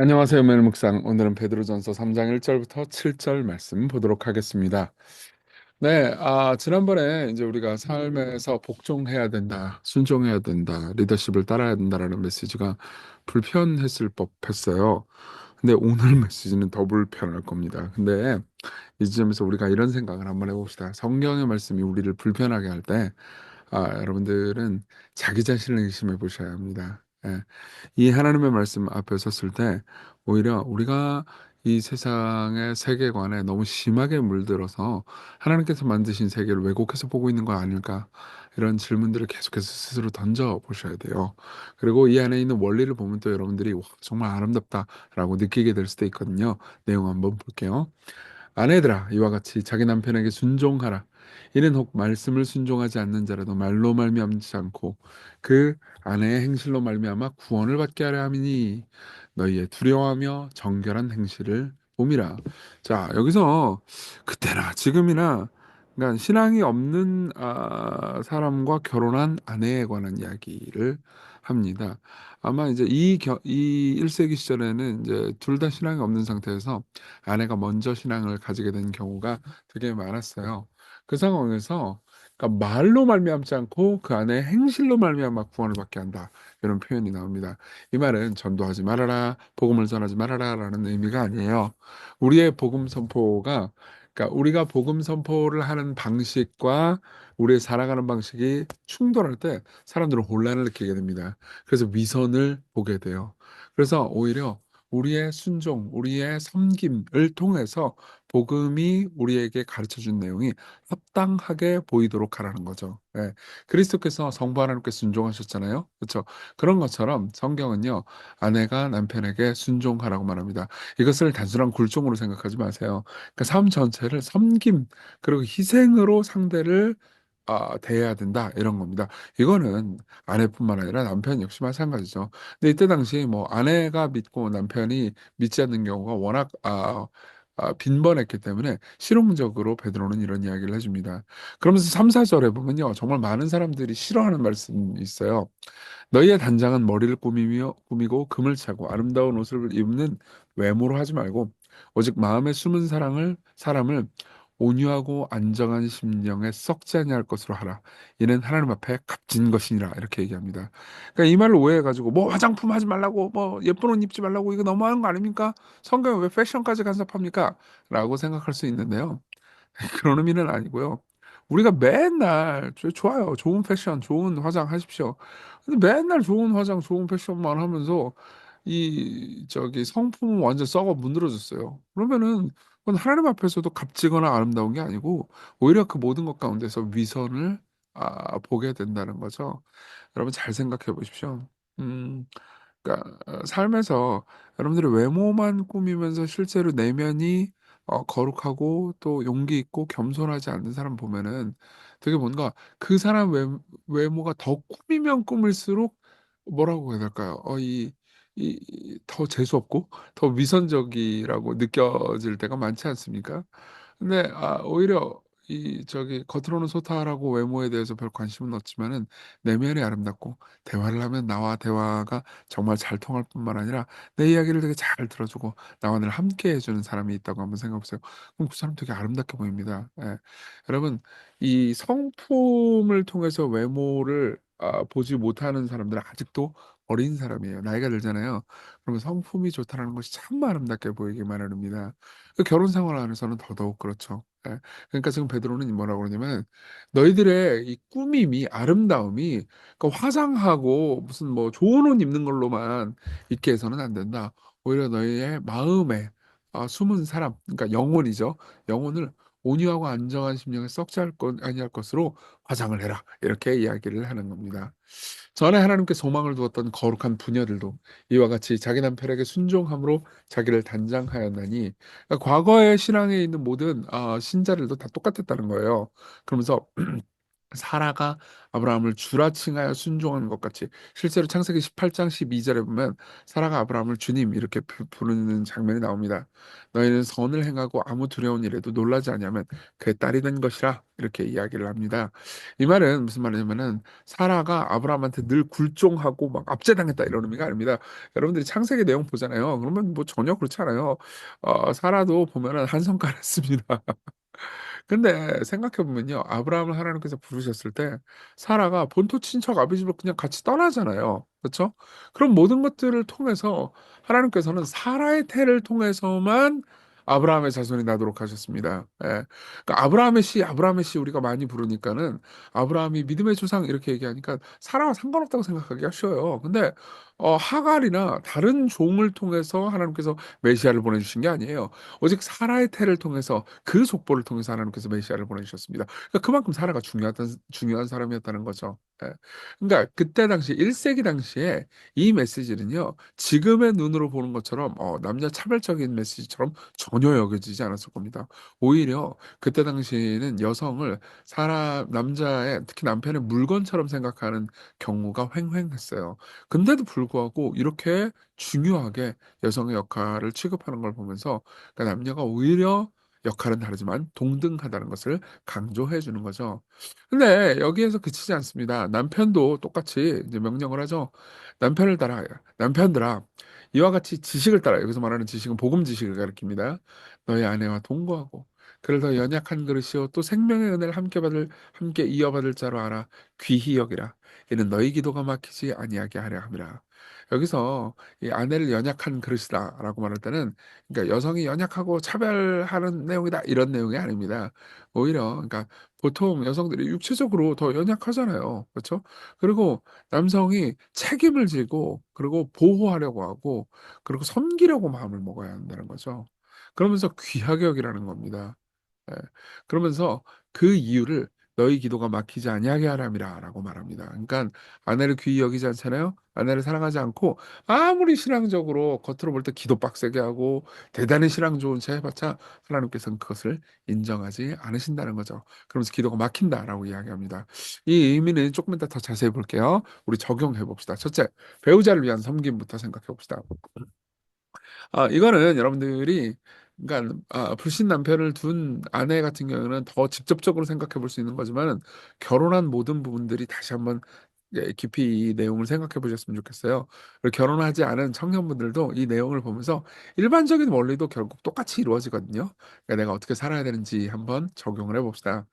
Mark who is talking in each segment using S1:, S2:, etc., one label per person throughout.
S1: 안녕하세요, 매일 묵상. 오늘은 베드로전서 3장 1절부터 7절 말씀 보도록 하겠습니다. 네, 지난번에 이제 우리가 삶에서 복종해야 된다, 순종해야 된다, 리더십을 따라야 된다라는 메시지가 불편했을 법했어요. 근데 오늘 메시지는 더 불편할 겁니다. 근데 이 지점에서 우리가 이런 생각을 한번 해봅시다. 성경의 말씀이 우리를 불편하게 할 때, 여러분들은 자기 자신을 의심해 보셔야 합니다. 예. 이 하나님의 말씀 앞에 섰을 때 오히려 우리가 이 세상의 세계관에 너무 심하게 물들어서 하나님께서 만드신 세계를 왜곡해서 보고 있는 거 아닐까, 이런 질문들을 계속해서 스스로 던져 보셔야 돼요. 그리고 이 안에 있는 원리를 보면 또 여러분들이 와, 정말 아름답다라고 느끼게 될 수도 있거든요. 내용 한번 볼게요. 아내들아 이와 같이 자기 남편에게 순종하라. 이는 혹 말씀을 순종하지 않는 자라도 말로 말미암지 않고 그 아내의 행실로 말미암아 구원을 받게 하려 함이니 너희의 두려워하며 정결한 행실을 봄이라. 자, 여기서 그때나 지금이나, 그러니까 신앙이 없는 사람과 결혼한 아내에 관한 이야기를 합니다. 아마 이제 이 1세기 시절에는 이제 둘 다 신앙이 없는 상태에서 아내가 먼저 신앙을 가지게 된 경우가 되게 많았어요. 그 상황에서, 그러니까 말로 말미암지 않고 그 아내의 행실로 말미암아 구원을 받게 한다, 이런 표현이 나옵니다. 이 말은 전도하지 말아라, 복음을 전하지 말아라라는 의미가 아니에요. 우리의 복음 선포가, 그러니까 우리가 복음 선포를 하는 방식과 우리의 살아가는 방식이 충돌할 때 사람들은 혼란을 느끼게 됩니다. 그래서 위선을 보게 돼요. 그래서 오히려 우리의 순종, 우리의 섬김을 통해서 복음이 우리에게 가르쳐 준 내용이 합당하게 보이도록 하라는 거죠. 예. 그리스도께서 성부 하나님께 순종하셨잖아요. 그렇죠? 그런 것처럼 성경은요, 아내가 남편에게 순종하라고 말합니다. 이것을 단순한 굴종으로 생각하지 마세요. 그러니까 삶 전체를 섬김 그리고 희생으로 상대를 대해야 된다, 이런 겁니다. 이거는 아내뿐만 아니라 남편 역시 마찬가지죠. 근데 이때 당시 뭐 아내가 믿고 남편이 믿지 않는 경우가 워낙 빈번했기 때문에 실용적으로 베드로는 이런 이야기를 해줍니다. 그러면서 3, 4절에 보면요, 정말 많은 사람들이 싫어하는 말씀이 있어요. 너희의 단장은 머리를 꾸미고 금을 차고 아름다운 옷을 입는 외모로 하지 말고 오직 마음에 숨은 사람을 온유하고 안정한 심령에 썩지 아니할 것으로 하라. 이는 하나님 앞에 값진 것이니라, 이렇게 얘기합니다. 그러니까 이 말로 오해해가지고 뭐 화장품 하지 말라고, 뭐 예쁜 옷 입지 말라고, 이거 너무하는 거 아닙니까? 성경에 왜 패션까지 간섭합니까? 라고 생각할 수 있는데요. 그런 의미는 아니고요. 우리가 맨날 좋아요. 좋은 패션, 좋은 화장 하십시오. 근데 맨날 좋은 화장, 좋은 패션만 하면서 이 저기 성품은 완전 썩어 문드러졌어요. 그러면은 그건 하나님 앞에서도 값지거나 아름다운 게 아니고 오히려 그 모든 것 가운데서 위선을 보게 된다는 거죠. 여러분 잘 생각해 보십시오. 음. 그러니까 삶에서 여러분들이 외모만 꾸미면서 실제로 내면이 거룩하고 또 용기 있고 겸손하지 않는 사람 보면은 되게 뭔가 그 사람 외모가 더 꾸미면 꾸밀수록 뭐라고 해야 될까요? 더 재수 없고 더 위선적이라고 느껴질 때가 많지 않습니까? 근데 오히려 이 저기 겉으로는 소탈하고 외모에 대해서 별 관심은 없지만은 내면이 아름답고 대화를 하면 나와 대화가 정말 잘 통할 뿐만 아니라 내 이야기를 되게 잘 들어주고 나와 늘 함께 해주는 사람이 있다고 한번 생각해 보세요. 그럼 그 사람 되게 아름답게 보입니다. 예. 여러분, 이 성품을 통해서 외모를 보지 못하는 사람들은 아직도 어린 사람이에요. 나이가 들잖아요. 그러면 성품이 좋다라는 것이 참 아름답게 보이기 마련입니다. 그 결혼 생활 안에서는 더더욱 그렇죠. 예. 그러니까 지금 베드로는 뭐라고 그러냐면 너희들의 이 꾸밈이, 아름다움이, 그러니까 화장하고 무슨 뭐 좋은 옷 입는 걸로만 있게 해서는 안 된다. 오히려 너희의 마음에 숨은 사람, 그러니까 영혼이죠. 영혼을 온유하고 안정한 심령에 썩지 아니할 것으로 화장을 해라, 이렇게 이야기를 하는 겁니다. 전에 하나님께 소망을 두었던 거룩한 부녀들도 이와 같이 자기 남편에게 순종함으로 자기를 단장하였나니, 그러니까 과거의 신앙에 있는 모든 신자들도 다 똑같았다는 거예요. 그러면서 사라가 아브라함을 주라 칭하여 순종하는 것 같이 실제로 창세기 18장 12절에 보면 사라가 아브라함을 주님 이렇게 부르는 장면이 나옵니다. 너희는 선을 행하고 아무 두려운 일에도 놀라지 아니하면 그의 딸이 된 것이라 이렇게 이야기를 합니다. 이 말은 무슨 말이냐면은 사라가 아브라함한테 늘 굴종하고 막 압제당했다 이런 의미가 아닙니다. 여러분들이 창세기 내용 보잖아요. 그러면 뭐 전혀 그렇지 않아요. 사라도 보면은 한 성깔 했습니다. 근데 생각해 보면요. 아브라함을 하나님께서 부르셨을 때 사라가 본토 친척 아비 집을 그냥 같이 떠나잖아요. 그쵸? 그럼 모든 것들을 통해서 하나님께서는 사라의 태를 통해서만 아브라함의 자손이 나도록 하셨습니다. 예. 그러니까 아브라함의 씨 우리가 많이 부르니까는 아브라함이 믿음의 조상 이렇게 얘기하니까 사라와 상관없다고 생각하기가 쉬워요. 근데 하갈이나 다른 종을 통해서 하나님께서 메시아를 보내주신 게 아니에요. 오직 사라의 태를 통해서 그 속보를 통해서 하나님께서 메시아를 보내주셨습니다. 그러니까 그만큼 사라가 중요한 사람이었다는 거죠. 예. 그러니까 그때 당시 1세기 당시에 이 메시지는요. 지금의 눈으로 보는 것처럼 남녀 차별적인 메시지처럼 전혀 여겨지지 않았을 겁니다. 오히려 그때 당시에는 여성을 남자의 특히 남편의 물건처럼 생각하는 경우가 횡행했어요. 근데도 불구하고 이렇게 중요하게 여성의 역할을 취급하는 걸 보면서 그러니까 남녀가 오히려 역할은 다르지만 동등하다는 것을 강조해 주는 거죠. 근데 여기에서 그치지 않습니다. 남편도 똑같이 이제 명령을 하죠. "남편을 따라 남편들아 이와 같이 지식을 따라." 여기서 말하는 지식은 복음 지식을 가리킵니다. "너희 아내와 동거하고 그를 더 연약한 그릇이요 또 생명의 은혜를 함께 이어받을 자로 알아 귀히 여기라. 이는 너희 기도가 막히지 아니하게 하려 함이라." 여기서 이 "아내를 연약한 그릇이다."라고 말할 때는 그러니까 여성이 연약하고 차별하는 내용이다 이런 내용이 아닙니다. 오히려 그러니까 보통 여성들이 육체적으로 더 연약하잖아요. 그렇죠? 그리고 남성이 책임을 지고 그리고 보호하려고 하고 그리고 섬기려고 마음을 먹어야 한다는 거죠. 그러면서 귀하게 여기라는 겁니다. 예. 그러면서 그 이유를 "너희 기도가 막히지 아니하게 하람이라."라고 말합니다. 그러니깐 아내를 귀히 여기지 않잖아요. 아내를 사랑하지 않고 아무리 신앙적으로 겉으로 볼 때 기도 빡세게 하고 대단히 신앙 좋은 체 해봤자 하나님께서는 그것을 인정하지 않으신다는 거죠. 그러면서 "기도가 막힌다."라고 이야기합니다. 이 의미는 조금 이따 더 자세히 볼게요. 우리 적용해 봅시다. 첫째, 배우자를 위한 섬김부터 생각해 봅시다. 이거는 여러분들이 그러니까 불신 남편을 둔 아내 같은 경우에는 더 직접적으로 생각해 볼 수 있는 거지만은 결혼한 모든 부분들이 다시 한번 깊이 이 내용을 생각해 보셨으면 좋겠어요. 그리고 결혼하지 않은 청년분들도 이 내용을 보면서 일반적인 원리도 결국 똑같이 이루어지거든요. 그러니까 내가 어떻게 살아야 되는지 한번 적용을 해 봅시다.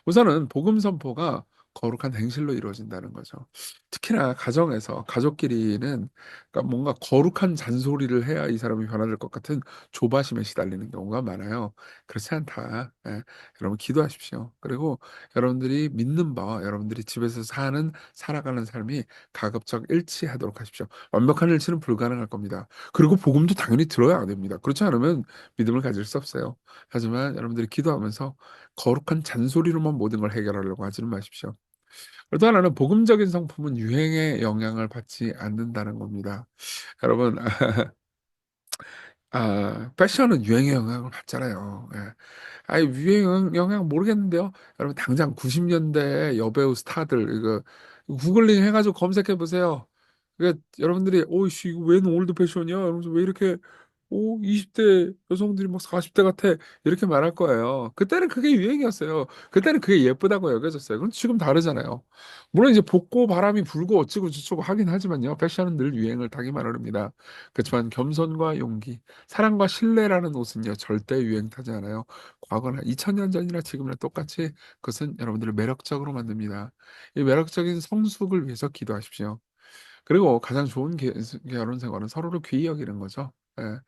S1: 우선은 복음 선포가 거룩한 행실로 이루어진다는 거죠. 특히나 가정에서 가족끼리는 그러니까 뭔가 거룩한 잔소리를 해야 이 사람이 변화될 것 같은 조바심에 시달리는 경우가 많아요. 그렇지 않다. 예. 여러분 기도하십시오. 그리고 여러분들이 믿는 바와 여러분들이 집에서 살아가는 삶이 가급적 일치하도록 하십시오. 완벽한 일치는 불가능할 겁니다. 그리고 복음도 당연히 들어야 됩니다. 그렇지 않으면 믿음을 가질 수 없어요. 하지만 여러분들이 기도하면서 거룩한 잔소리로만 모든 걸 해결하려고 하지는 마십시오. 또 하나는 복음적인 성품은 유행의 영향을 받지 않는다는 겁니다. 여러분 패션은 유행의 영향을 받잖아요. 예. 유행 영향 모르겠는데요. 여러분 당장 90 년대 여배우 스타들 이거 구글링 해 가지고 검색해 보세요. 여러분들이 "어이씨 이거 웬 올드 패션이야?" 이러면서 "왜 이렇게 20대 여성들이 막 40대 같아." 이렇게 말할 거예요. 그때는 그게 유행이었어요. 그때는 그게 예쁘다고 여겨졌어요. 그런데 지금 다르잖아요. 물론 이제 볶고 바람이 불고 어찌고 저쩌고 하긴 하지만요. 패션은 늘 유행을 타기만 합니다. 그렇지만 겸손과 용기, 사랑과 신뢰라는 옷은요 절대 유행 타지 않아요. 과거나 2000년 전이나 지금이나 똑같이 그것은 여러분들을 매력적으로 만듭니다. 이 매력적인 성숙을 위해서 기도하십시오. 그리고 가장 좋은 결혼 생활은 서로를 귀히 여기는 거죠. 예.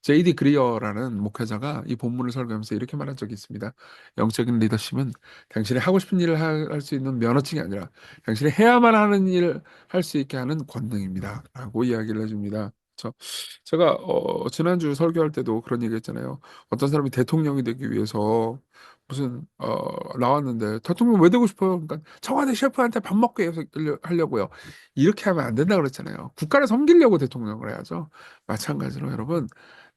S1: 제이디 그리어라는 목회자가 이 본문을 설교하면서 이렇게 말한 적이 있습니다. "영적인 리더십은 당신이 하고 싶은 일을 할 수 있는 면허증이 아니라 당신이 해야만 하는 일을 할 수 있게 하는 권능입니다."라고 이야기를 해 줍니다. 그쵸. 제가 지난주 설교할 때도 그런 얘기했잖아요. 어떤 사람이 대통령이 되기 위해서 무슨 나왔는데 "대통령 왜 되고 싶어요?" 그러니까 "청와대 셰프한테 밥 먹게 해서 하려고요." 이렇게 하면 안 된다고 그랬잖아요. 국가를 섬기려고 대통령을 해야죠. 마찬가지로 여러분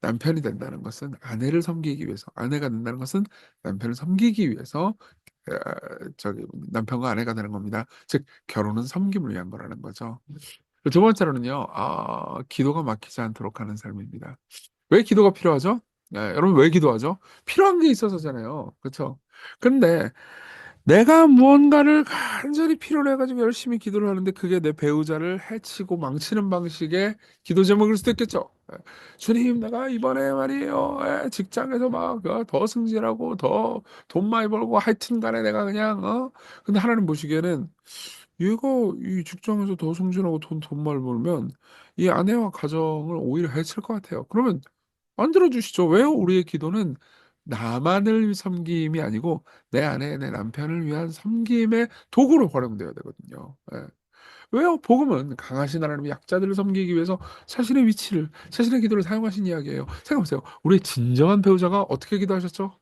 S1: 남편이 된다는 것은 아내를 섬기기 위해서, 아내가 된다는 것은 남편을 섬기기 위해서 저기 남편과 아내가 되는 겁니다. 즉 결혼은 섬김을 위한 거라는 거죠. 두 번째로는요, 기도가 막히지 않도록 하는 삶입니다. 왜 기도가 필요하죠? 네, 여러분 왜 기도하죠? 필요한 게 있어서잖아요. 그렇죠? 근데 내가 무언가를 간절히 필요로 해가지고 열심히 기도를 하는데 그게 내 배우자를 해치고 망치는 방식의 기도 제목일 수도 있겠죠. 예. 주님, 내가 이번에 말이에요, 직장에서 막 더 승진하고 더 돈 많이 벌고 하여튼 간에 내가 그냥 근데 하나님 보시기에는 얘가 이 직장에서 더 승진하고 돈 많이 벌면 이 아내와 가정을 오히려 해칠 것 같아요. 그러면 안 들어주시죠. 왜요? 우리의 기도는 나만을 섬김이 아니고 내 아내, 내 남편을 위한 섬김의 도구로 활용되어야 되거든요. 예. 왜요? 복음은 강하신 하나님의 약자들을 섬기기 위해서 자신의 위치를, 자신의 기도를 사용하신 이야기예요. 생각해보세요. 우리의 진정한 배우자가 어떻게 기도하셨죠?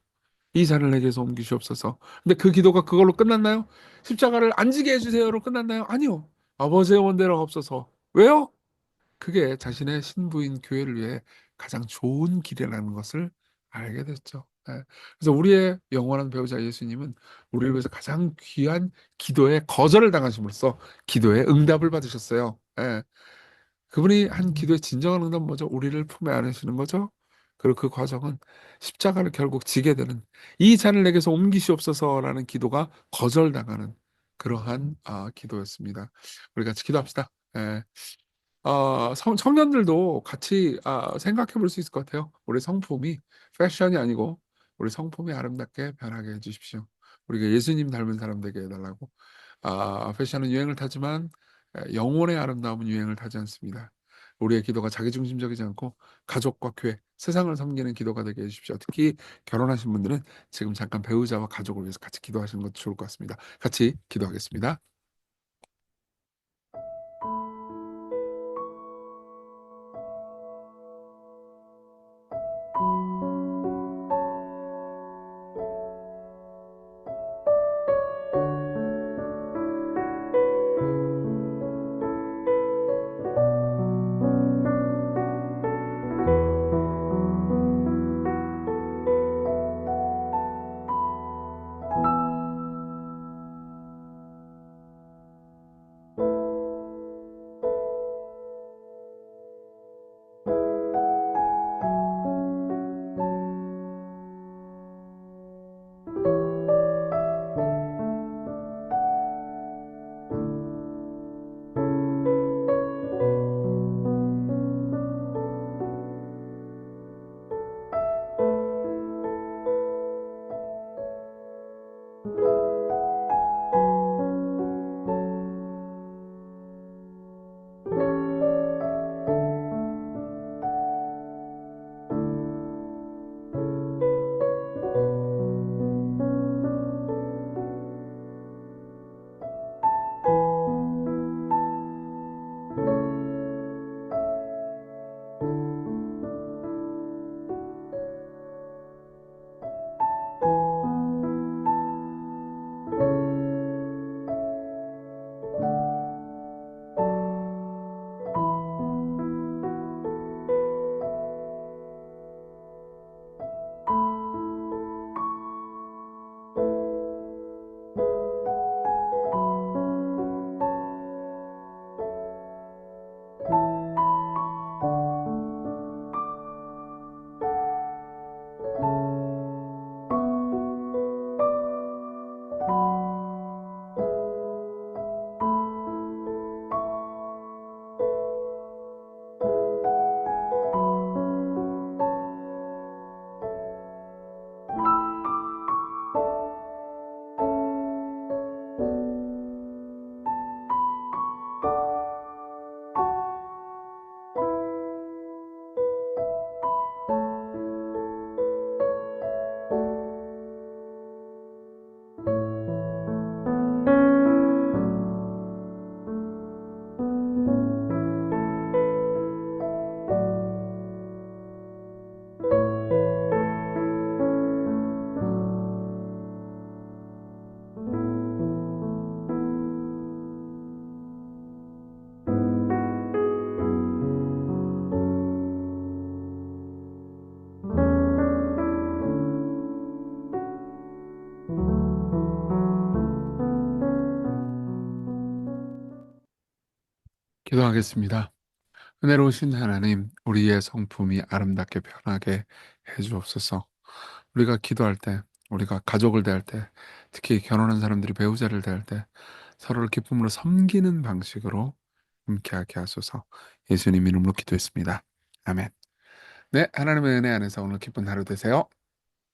S1: 이 잔을 내게서 옮기시옵소서. 근데 그 기도가 그걸로 끝났나요? 십자가를 안 지게 해주세요로 끝났나요? 아니요. 아버지의 원대로 없어서. 왜요? 그게 자신의 신부인 교회를 위해 가장 좋은 길이라는 것을 알게 됐죠. 예. 그래서 우리의 영원한 배우자 예수님은 우리를 위해서 가장 귀한 기도의 거절을 당하심으로써 기도의 응답을 받으셨어요. 예. 그분이 한 기도의 진정한 응답은 뭐죠? 우리를 품에 안으시는 거죠. 그리고 그 과정은 십자가를 결국 지게 되는 이 잔을 내게서 옮기시옵소서라는 기도가 거절당하는 그러한 기도였습니다. 우리 같이 기도합시다. 예. 청년들도 같이 생각해 볼 수 있을 것 같아요. 우리 성품이 패션이 아니고 우리 성품이 아름답게 변하게 해 주십시오. 우리가 예수님 닮은 사람 되게 해 달라고. 패션은 유행을 타지만 영혼의 아름다움은 유행을 타지 않습니다. 우리의 기도가 자기중심적이지 않고 가족과 교회, 세상을 섬기는 기도가 되게 해 주십시오. 특히 결혼하신 분들은 지금 잠깐 배우자와 가족을 위해서 같이 기도하시는 것도 좋을 것 같습니다. 같이 기도하겠습니다. 기도하겠습니다. 은혜로우신 하나님, 우리의 성품이 아름답게 변하게 해 주옵소서. 우리가 기도할 때, 우리가 가족을 대할 때, 특히 결혼한 사람들이 배우자를 대할 때 서로를 기쁨으로 섬기는 방식으로 함께하게 하소서. 예수님 이름으로 기도했습니다. 아멘. 네, 하나님의 은혜 안에서 오늘 기쁜 하루 되세요.